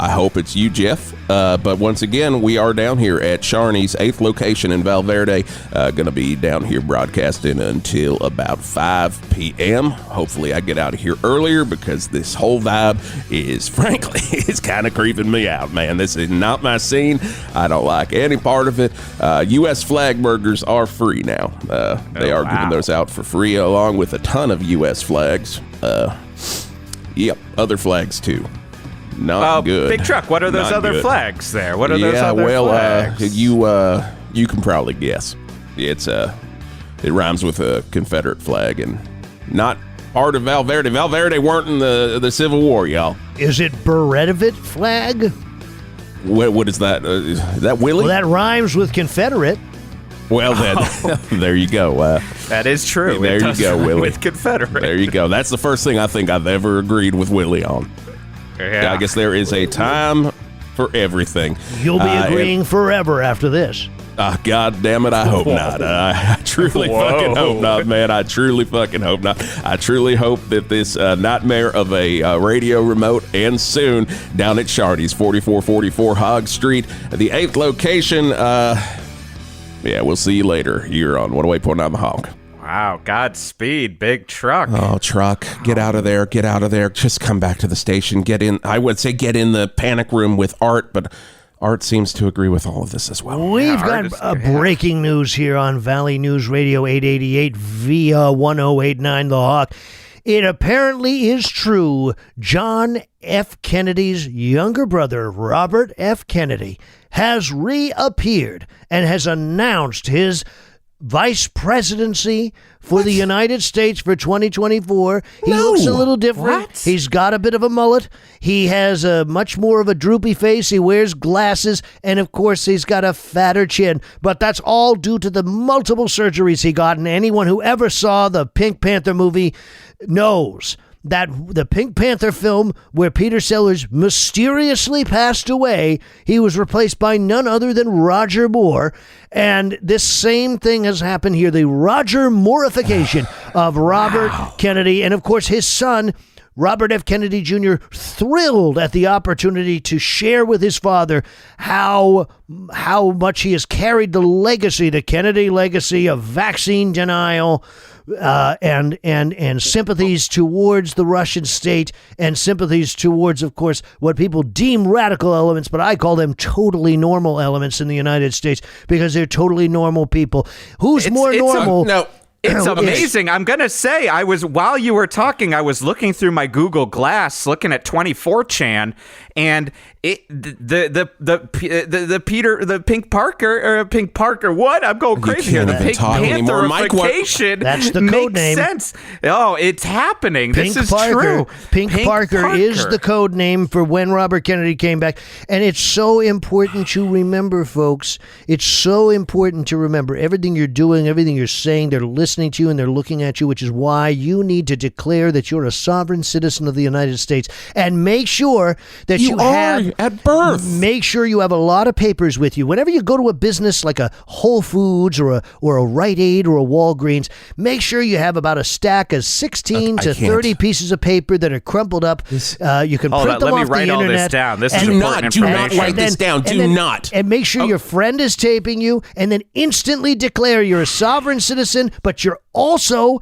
I hope it's you, Geoff. But once again, we are down here at Sharney's 8th location in Val Verde. Going to be down here broadcasting until about 5 p.m. Hopefully I get out of here earlier because this whole vibe is, frankly, it's kind of creeping me out, man. This is not my scene. I don't like any part of it. U.S. flag burgers are free now. They are giving those out for free along with a ton of U.S. flags. Yep, other flags too. Not good. Big truck. What are those other flags there? What are those other flags? You can probably guess. It rhymes with a Confederate flag and not part of Val Verde. Val Verde weren't in the Civil War, y'all. Is it Beredovit flag? What is that? Is that Willie? Well, that rhymes with Confederate. Well, then, there you go. That is true. There you go, Willie. With Confederate. There you go. That's the first thing I think I've ever agreed with Willie on. Yeah. I guess there is a time for everything. You'll be agreeing forever after this. God damn it, I hope not. I truly fucking hope not, man. I truly fucking hope not. I truly hope that this nightmare of a radio remote ends soon down at Sharney's, 4444 Hogg Street, the 8th location. Yeah, we'll see you later here on 108.9 The Hog. Wow, Godspeed, big truck. Oh, truck, get out of there, get out of there. Just come back to the station. Get in, I would say get in the panic room with Art, but Art seems to agree with all of this as well. We've got breaking news here on Valley News Radio 888 via 1089 The Hawk. It apparently is true. John F. Kennedy's younger brother, Robert F. Kennedy, has reappeared and has announced his vice presidency for the United States for 2024. He looks a little different. What? He's got a bit of a mullet. He has a much more of a droopy face. He wears glasses. And, of course, he's got a fatter chin. But that's all due to the multiple surgeries he got. And anyone who ever saw the Pink Panther movie knows that the Pink Panther film where Peter Sellers mysteriously passed away, he was replaced by none other than Roger Moore. And this same thing has happened here, the Roger Moorification of Robert Kennedy. And, of course, his son, Robert F. Kennedy Jr., thrilled at the opportunity to share with his father how much he has carried the legacy, the Kennedy legacy of vaccine denial, and sympathies towards the Russian state and sympathies towards, of course, what people deem radical elements, but I call them totally normal elements in the United States because they're totally normal people. Who's more normal? It's amazing. I'm going to say, while you were talking, I was looking through my Google Glass, looking at 24chan, and the Pink Parker, what? I'm going crazy here. The Pink Pantherification that's the code name. Sense. Oh, it's happening. This is true. Pink Parker is the code name for when Robert Kennedy came back. And it's so important to remember, folks. It's so important to remember everything you're doing, everything you're saying. They're listening to you and they're looking at you, which is why you need to declare that you're a sovereign citizen of the United States and make sure that you have at birth. Make sure you have a lot of papers with you. Whenever you go to a business like a Whole Foods or a Rite Aid or a Walgreens, make sure you have about a stack of 16 to 30 pieces of paper that are crumpled up. You can print them off the internet. Let me write all this down. This is important information. Do not write this down. Do not. And make sure your friend is taping you, and then instantly declare you're a sovereign citizen, but you're also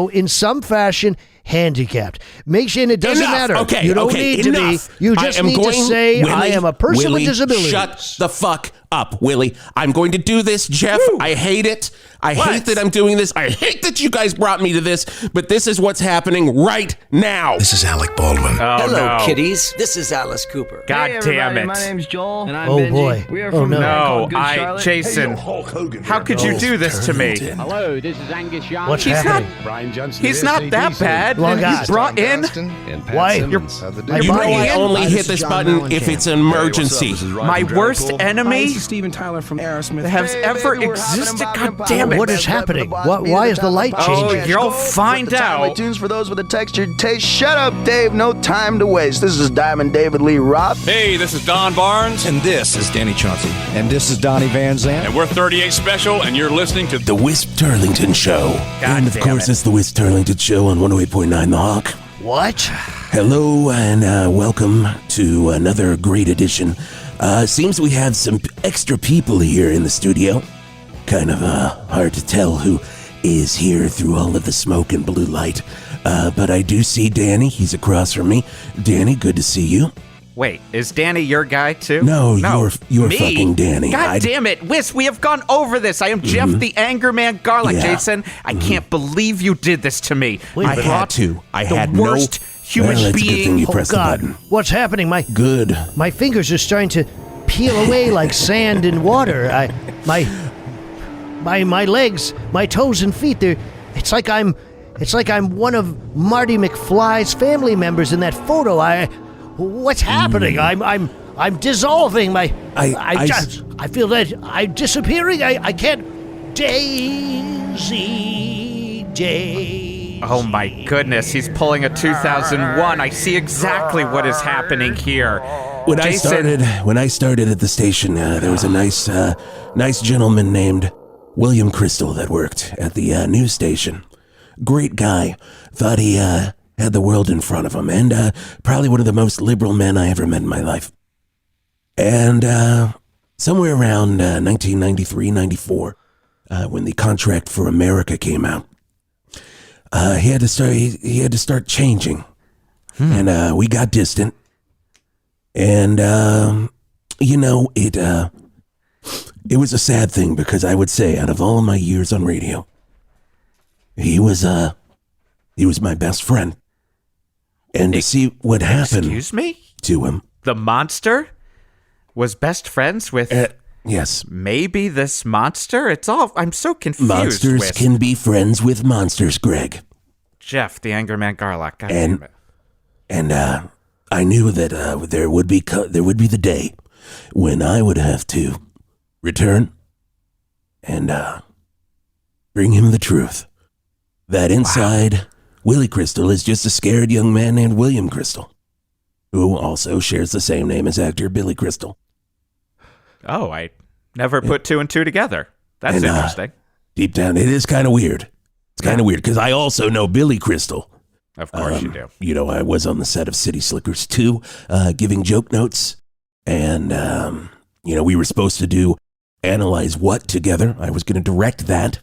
in some fashion handicapped. Make sure, and it doesn't matter. Okay, you don't need to be. You just need to say, I am a person with disabilities. Shut the fuck up, Willie. I'm going to do this, Geoff. Woo. I hate it. I hate that I'm doing this. I hate that you guys brought me to this, but this is what's happening right now. This is Alec Baldwin. Hello, kiddies. This is Alice Cooper. God damn it. My name's Joel. And I'm Benji. Boy. We are from Jason, how could you do this to me? Hello, this is Angus Young. What's happening? Brian Johnson. He's not that bad. Well, you brought in. Why? I only hit this button if it's an emergency. My worst enemy is Steven Tyler from Aerosmith. Has ever existed? God damn it. What is happening? Why is the light changing? Oh, you'll find out. Tunes for those with a textured taste. Shut up, Dave. No time to waste. This is Diamond David Lee Roth. Hey, this is Don Barnes. And this is Danny Chauncey. And this is Donnie Van Zandt. And we're 38 Special, and you're listening to The Wisp Turlington Show. And of course, it's The Wisp Turlington Show on 108.9 The Hawk. What? Hello, and welcome to another great edition. Seems we have some extra people here in the studio. Kind of hard to tell who is here through all of the smoke and blue light. But I do see Danny. He's across from me. Danny, good to see you. Wait, is Danny your guy too? No, you're me? fucking Danny. God damn it, Wisp, we have gone over this. I am Geoff the Anger Man Garlic, Jason. I can't believe you did this to me. I had to. I had no... worst human that's being. A good thing you pressed the button. What's happening? My fingers are starting to peel away like sand in water. My legs, my toes and feet, it's like I'm one of Marty McFly's family members in that photo. What's happening? I'm dissolving. I feel that I'm disappearing. I can't. Daisy. Oh my goodness, he's pulling a 2001. I see exactly what is happening here. When I started at the station, there was a nice gentleman named William Crystal that worked at the news station. Great guy. Thought he had the world in front of him, and probably one of the most liberal men I ever met in my life. And somewhere around 1993-94, when the Contract for America came out, he had to start changing, and we got distant. And it was a sad thing, because I would say, out of all of my years on radio, he was my best friend. And to see what happened to him. The monster was best friends with yes. Maybe this monster? I'm so confused. Monsters can be friends with monsters, Greg. Geoff, the Anger Man Garlock. God damn it. And I knew that there would be the day when I would have to return and bring him the truth. That inside Willy Crystal is just a scared young man named William Crystal, who also shares the same name as actor Billy Crystal. Oh, I never put two and two together. That's interesting. Deep down, it is kind of weird. It's kind of weird, because I also know Billy Crystal. Of course you do. You know, I was on the set of City Slickers 2, giving joke notes, and, we were supposed to Analyze What together. I was going to direct that.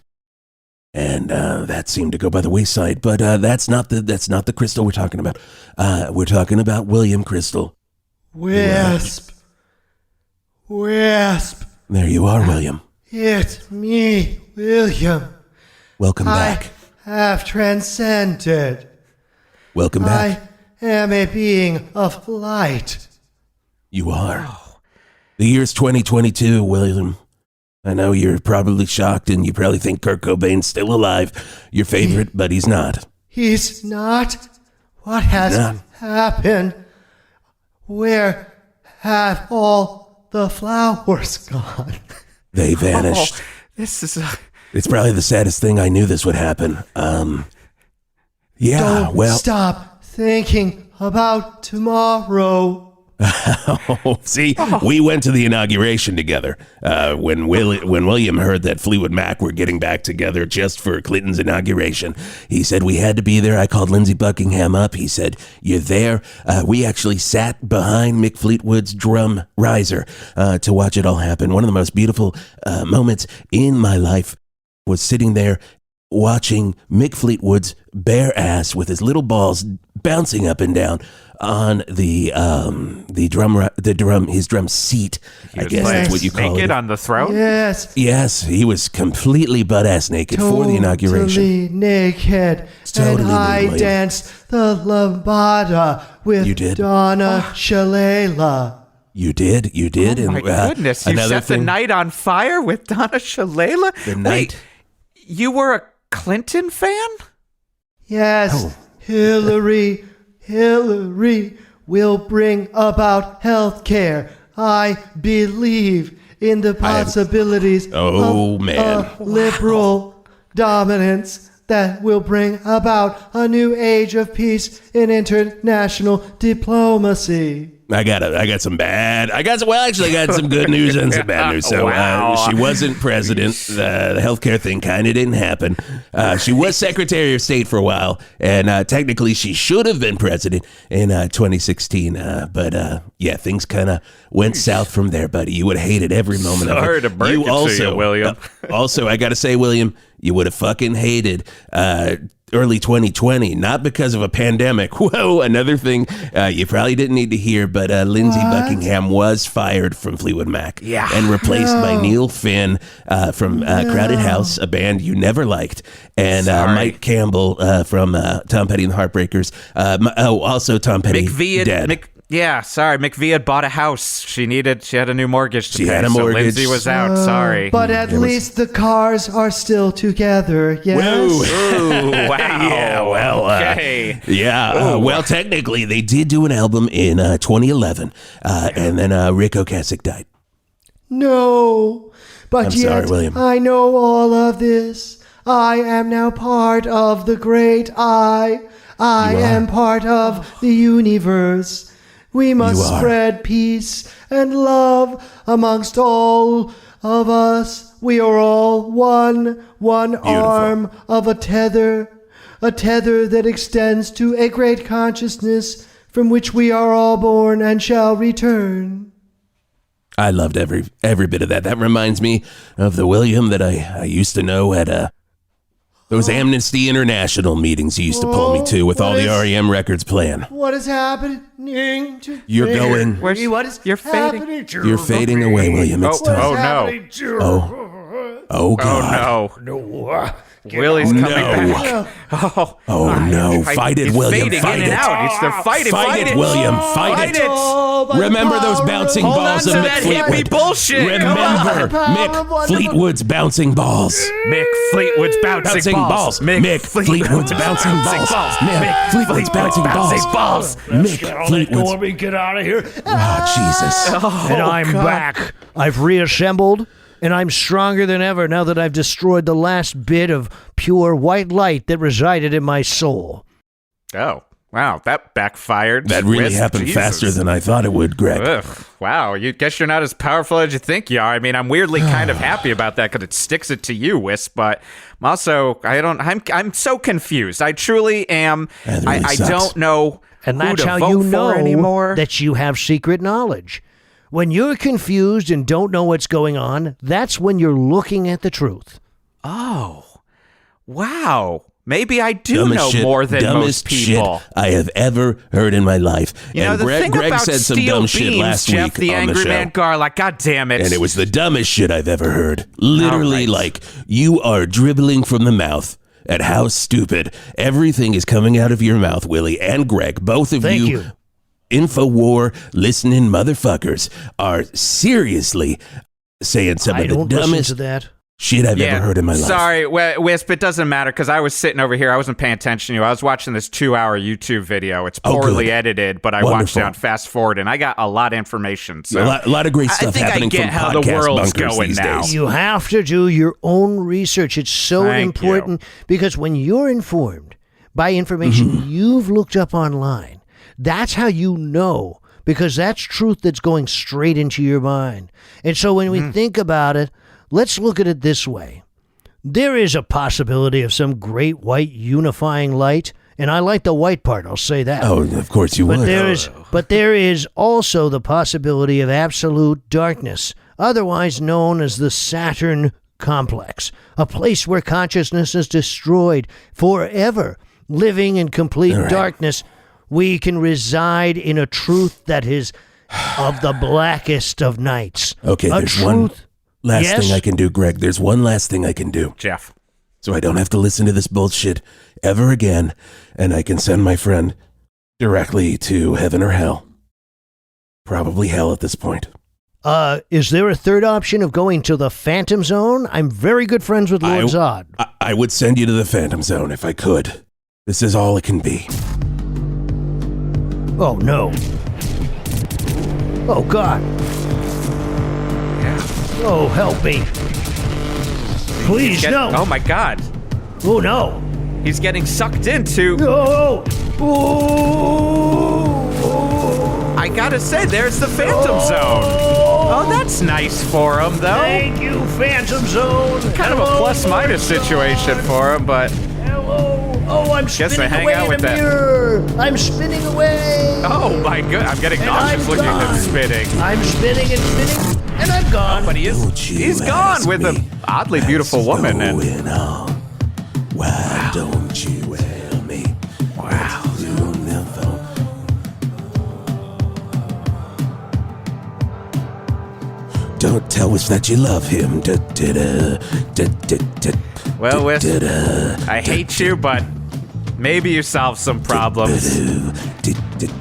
And that seemed to go by the wayside, but that's not the Crystal we're talking about. We're talking about William Crystal. Wisp. There you are, William. It's me, William. Welcome back. I have transcended. Welcome back. I am a being of light. You are. The year's 2022, William. I know you're probably shocked, and you probably think Kurt Cobain's still alive. Your favorite, but he's not. He's not? What has happened? Where have all the flowers gone? They vanished. This is It's probably the saddest thing. I knew this would happen. Don't stop thinking about tomorrow. See, we went to the inauguration together. When William heard that Fleetwood Mac were getting back together just for Clinton's inauguration, he said we had to be there. I called Lindsey Buckingham up. He said, "You're there." We actually sat behind Mick Fleetwood's drum riser to watch it all happen. One of the most beautiful moments in my life was sitting there watching Mick Fleetwood's bare ass with his little balls bouncing up and down on his drum seat. I guess that's what you call it. Naked on the throne? Yes, he was completely butt-ass naked for the inauguration. Totally naked. Totally and I danced the lambada with Donna Shalala. You did. Oh my goodness, you set the night on fire with Donna Shalala? Wait, you were a Clinton fan? Yes, Hillary will bring about health care. I believe in the possibilities of liberal dominance that will bring about a new age of peace in international diplomacy. I got some good news and some bad news. So she wasn't president. The healthcare thing kind of didn't happen. She was Secretary of State for a while, and technically she should have been president in 2016. But things kind of went south from there, buddy. You would have hated every moment of it. Sorry to break it to you, William. Also, I got to say, William, you would have fucking hated early 2020, not because of a pandemic. Whoa, another thing you probably didn't need to hear, but Lindsey Buckingham was fired from Fleetwood Mac and replaced by Neil Finn from Crowded House, a band you never liked, and Mike Campbell from Tom Petty and the Heartbreakers. Also Tom Petty dead. McVie had bought a house. She had a new mortgage to pay. Had a mortgage. So Lindsay was out. Sorry. But at least the cars are still together, yes? Ooh, wow. Yeah, well, okay. Well, technically, they did do an album in 2011, and then Rick Ocasek died. No, but I'm yet sorry, William. I know all of this. I am now part of the great I. I am part of the universe. We must spread peace and love amongst all of us. We are all one arm of a tether that extends to a great consciousness from which we are all born and shall return. I loved every bit of that. That reminds me of the William that I used to know at those Amnesty International meetings you used to pull me to with all the REM records playing. What is happening to You're me? going. What is happening to You're fading away, William. It's time. Oh, God. No. Willie's coming back. Oh no! Fight it, William! Fight it! They're fighting. Fight it, William! Fight it! Remember those bouncing balls of Mick Fleetwood. Bullshit. Remember Mick Fleetwood's bouncing balls. Mick Fleetwood's bouncing balls. Mick Fleetwood's bouncing balls. Mick Fleetwood's bouncing balls. Mick Fleetwood's. Let me get out of here. Oh, Jesus! And I'm back. I've reassembled. And I'm stronger than ever now that I've destroyed the last bit of pure white light that resided in my soul. Oh, wow, that backfired. That really happened faster than I thought it would, Greg. Ugh, wow, you guess you're not as powerful as you think you are. I mean, I'm weirdly kind of happy about that because it sticks it to you, Wisp. But I'm so confused. I truly am. I don't know. And that's who to how vote you for know anymore. that you have secret knowledge. When you're confused and don't know what's going on, that's when you're looking at the truth. Oh, wow. Maybe I do know more than most people. Shit I have ever heard in my life. You know, and the Greg, thing Greg about said some steel dumb beams, shit last Geoff, week the on Angry the show. Man Garlic, God damn it. And it was the dumbest shit I've ever heard. Literally, like, you are dribbling from the mouth at how stupid everything is coming out of your mouth, Willie and Greg. Both of Thank you. InfoWar listening motherfuckers are seriously saying some of the dumbest shit I've ever heard in my life. Sorry, Wisp, it doesn't matter because I was sitting over here. I wasn't paying attention to you. I was watching this 2-hour YouTube video. It's poorly edited, but I watched it on fast forward, and I got a lot of information. So a lot of great stuff happening from how podcast the world's bunkers going these now. days. You have to do your own research. It's so important because when you're informed by information you've looked up online, that's how you know, because that's truth that's going straight into your mind. And so when we think about it, let's look at it this way. There is a possibility of some great white unifying light, and I like the white part, I'll say that. Oh, of course you would. But there is also the possibility of absolute darkness, otherwise known as the Saturn complex, a place where consciousness is destroyed forever, living in complete darkness. We can reside in a truth that is of the blackest of nights. Okay, there's one last thing I can do, Greg. There's one last thing I can do. Geoff. So I don't have to listen to this bullshit ever again, and I can send my friend directly to heaven or hell. Probably hell at this point. Is there a third option of going to the Phantom Zone? I'm very good friends with Lord Zod. I would send you to the Phantom Zone if I could. This is all it can be. Oh, no. Oh, God. Yeah. Oh, help me. Please, no. Oh, my God. Oh, no. He's getting sucked into... Oh. I gotta say, there's the Phantom Zone. Oh, that's nice for him, though. Thank you, Phantom Zone. Kind of a plus-minus situation for him, but... Hello. Oh, I'm spinning away in the mirror. I'm spinning away. Oh, my God. I'm getting nauseous looking at him spinning. I'm spinning and spinning, and I'm gone. Oh, but he's gone with an oddly beautiful woman. Why don't you tell me? Wow. Don't tell us that you love him. Well, Wes, I hate you, but maybe you solved some problems.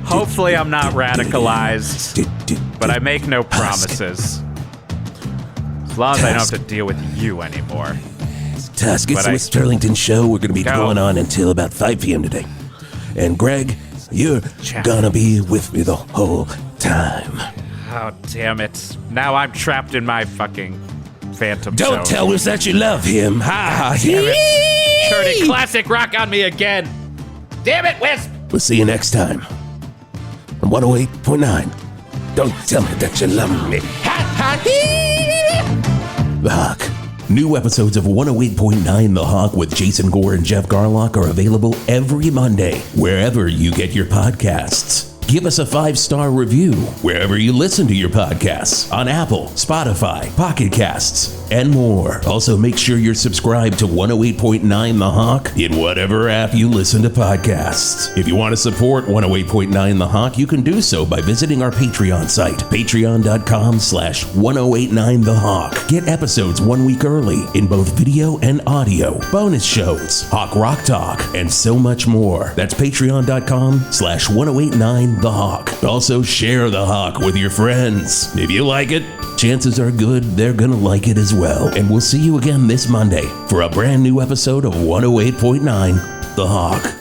Hopefully I'm not radicalized, but I make no promises. As long as I don't have to deal with you anymore. Tusk, it's the West Turlington show. We're going to be going on until about 5 p.m. today. And Greg, you're going to be with me the whole time. Oh, damn it. Now I'm trapped in my fucking Phantom Zone. Don't tell us that you love him. Ha ha. Damn it. Turning classic rock on me again. Damn it, Wisp. We'll see you next time on 108.9. Don't tell me that you love me. Ha ha. The Hawk. New episodes of 108.9 The Hawk with Jason Gore and Jeff Garlock are available every Monday, wherever you get your podcasts. Give us a 5-star review wherever you listen to your podcasts on Apple, Spotify, Pocket Casts, and more. Also, make sure you're subscribed to 108.9 The Hawk in whatever app you listen to podcasts. If you want to support 108.9 The Hawk, you can do so by visiting our Patreon site, patreon.com/1089 The Hawk. Get episodes 1 week early in both video and audio, bonus shows, Hawk Rock Talk, and so much more. That's patreon.com/1089 The Hawk. Also, share The Hawk with your friends. If you like it, chances are good they're gonna like it as well. And we'll see you again this Monday for a brand new episode of 108.9 The Hawk.